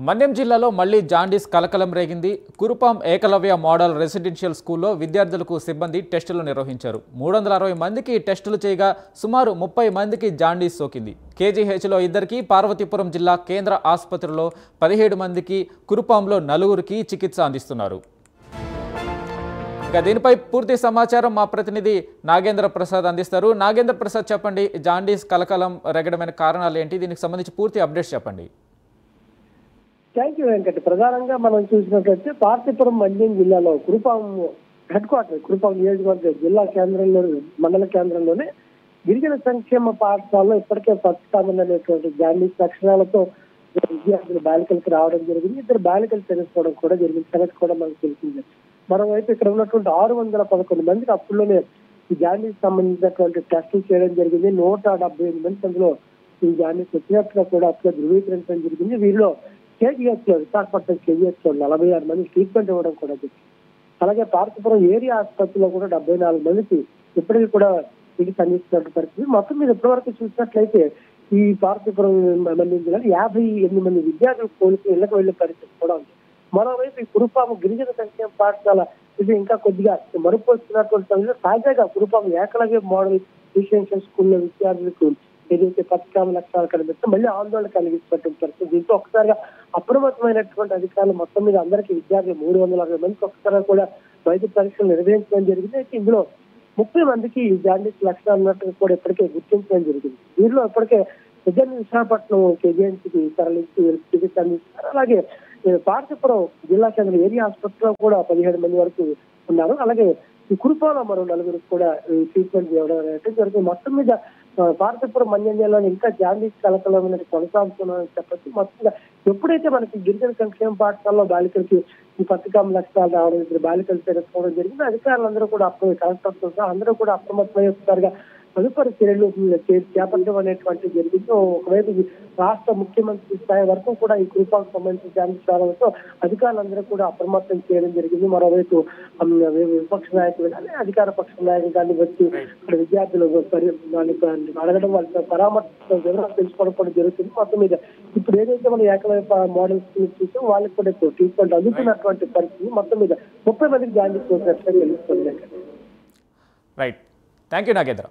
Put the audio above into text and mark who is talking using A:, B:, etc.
A: మన్యం జిల్లాలో మళ్లీ జాండీస్ కలకలం రేగింది. కురుపాం ఏకలవ్య మోడల్ రెసిడెన్షియల్ స్కూల్లో విద్యార్థులకు సిబ్బంది టెస్టులు నిర్వహించారు. 360 మందికి టెస్టులు చేయగా సుమారు 30 మందికి జాండీస్ సోకింది. కేజీహెచ్లో 2కి, పార్వతీపురం జిల్లా కేంద్ర ఆసుపత్రిలో 17 మందికి, కురుపాంలో 4కి చికిత్స అందిస్తున్నారు. దీనిపై పూర్తి సమాచారం మా ప్రతినిధి నాగేంద్ర ప్రసాద్ అందిస్తారు. నాగేంద్ర ప్రసాద్, చెప్పండి, జాండీస్ కలకలం రేగడమైన కారణాలు ఏంటి? దీనికి సంబంధించి పూర్తి అప్డేట్స్ చెప్పండి.
B: Thank you Venkat. ప్రధానంగా మనం చూసినట్లయితే పార్వతీపురం మన్యం జిల్లాలో కురుపాం హెడ్ క్వార్టర్, కురుపాం నియోజకవర్గ జిల్లా కేంద్రంలో, మండల కేంద్రంలోనే గిరిజన సంక్షేమ పాఠశాలలో ఇప్పటికే ప్రస్తుతమైనటువంటి జాండీస్ లక్షణాలతో విద్యార్థులు బాలికలకు రావడం జరిగింది. 2 బాలికలు చనిపోవడం కూడా జరిగింది. సంగతి కూడా మనకు తెలిసిందే. మరోవైపు ఇక్కడ ఉన్నటువంటి 611 మందికి అప్పుల్లోనే ఈ జాండీస్ సంబంధించినటువంటి టెస్టులు చేయడం జరిగింది. 178 మంది అందులో ఈ జాండీస్ వచ్చినట్టుగా కూడా అప్పుడే ధృవీకరించడం జరిగింది. వీరిలో కేజీహెచ్లో, విశాఖపట్నం కేజీహెచ్లో 46 మంది ట్రీట్మెంట్ ఇవ్వడం కూడా జరిగింది. అలాగే పార్వతీపురం ఏరియా ఆసుపత్రిలో కూడా 74 మందికి ఇప్పటికీ కూడా చికిత్స అందిస్తున్న పరిస్థితి. మొత్తం మీద ఇప్పటివరకు చూసినట్లయితే ఈ పార్వతీపురం మంది 58 మంది విద్యార్థులు కోలుకుని ఇళ్లకు వెళ్లే పరిస్థితి కూడా ఉంది. మరోవైపు ఈ కురుపాము గిరిజన సంక్షేమ పాఠశాల ఇది ఇంకా కొద్దిగా మరుపు వస్తున్నటువంటి సమయంలో తాజాగా కురుపాము ఏకలవ్య మోడల్ రెసిడెన్షియల్ స్కూల్లో విద్యార్థులకు ఏదైతే పథకాల లక్ష్యాలు కనిపిస్తే మళ్ళీ ఆందోళన కలిగిస్తున్నటువంటి పరిస్థితి. దీంతో ఒక్కసారిగా అప్రమత్తమైనటువంటి అధికారులు మొత్తం మీద అందరికీ విద్యార్థులు 360 మందికి ఒక్కసారి కూడా వైద్య పరీక్షలు నిర్వహించడం జరిగింది. అయితే ఇందులో 30 మందికి జాండీస్ లక్షణాలు ఉన్నట్టుగా కూడా ఇప్పటికే గుర్తించడం జరిగింది. వీరిలో ఇప్పటికే విశాఖపట్నం కేజీఎంసీకి తరలించి చికిత్స అందిస్తున్నారు. అలాగే పార్వతీపురం జిల్లా కేంద్ర ఏరియా ఆసుపత్రిలో కూడా 17 మంది వరకు ఉన్నారు. అలాగే ఈ కురుపాలో మరో 4 కూడా ట్రీట్మెంట్ ఇవ్వడం అనేది జరుగుతుంది. మొత్తం మీద పార్వతీపురం మన్యం జిల్లాలో ఇంకా జాండీస్ కలకలం అనేది కొనసాగుతున్నారని చెప్పచ్చు. మొత్తంగా ఎప్పుడైతే మనకి గిరిజన సంక్షేమ పాఠశాలలో బాలికలకి ఈ పథకం లక్ష్యాలు రావడం, 2 బాలికలు తెలుసుకోవడం జరిగింది. అధికారులందరూ కూడా కలెక్టర్తో అందరూ కూడా అప్రమత్తమయ్యేసారిగా తదుపరి చర్యలు చేపట్టడం అనేటువంటి జరిగింది. ఒకవైపు రాష్ట్ర ముఖ్యమంత్రి స్థాయి వరకు కూడా ఈ కురుపాకు సంబంధించిన జాండీస్ రావడంతో అధికారులందరూ కూడా అప్రమత్తం చేయడం జరిగింది. మరోవైపు విపక్ష నాయకులు కానీ అధికార పక్ష నాయకులు కానీ వచ్చి ఇక్కడ విద్యార్థులు అడగడం, వాళ్ళ పరామర్శ వివరాలు తెలుసుకోవడం కూడా జరుగుతుంది. మొత్తం మీద ఇప్పుడు ఏదైతే మనం ఏకలవ్య మోడల్స్ చూస్తే వాళ్ళకి కూడా ట్రీట్మెంట్ అందుతున్నటువంటి పరిస్థితి. మొత్తం మీద 30 మందికి జాండీస్ వచ్చినట్లుగా తెలుస్తుంది.
A: Right, thank you Nagendra.